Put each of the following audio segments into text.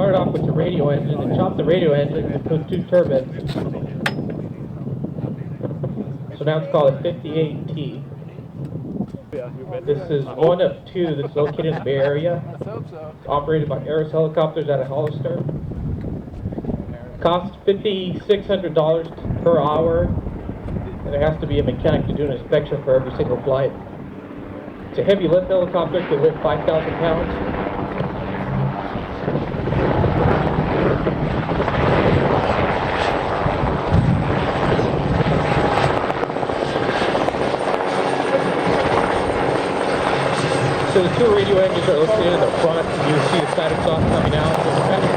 started off with the radio engine and chopped the radio engine and put 2 turbines. So now it's called a 58T. This is one of 2 that's located in the Bay Area. It's operated by Aris helicopters out of Hollister. Costs $5,600 per hour, and there has to be a mechanic to do an inspection for every single flight. It's a heavy lift helicopter, it can lift 5,000 pounds. So the 2 radio engines are located in the front. You see the side exhaust coming out. So the kind of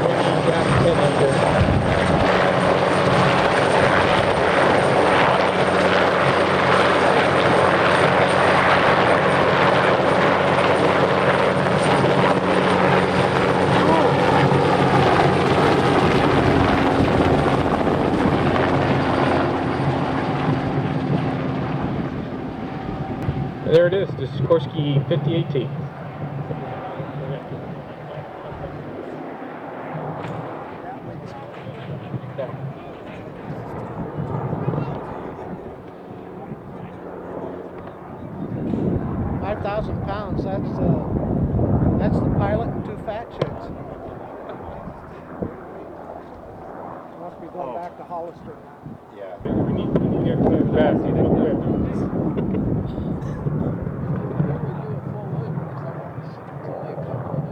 gas pin under. There it is, the Sikorsky S-58. £5,000. That's the pilot and 2 fat chicks. Must be going back to Hollister. Yeah. We need to get fast.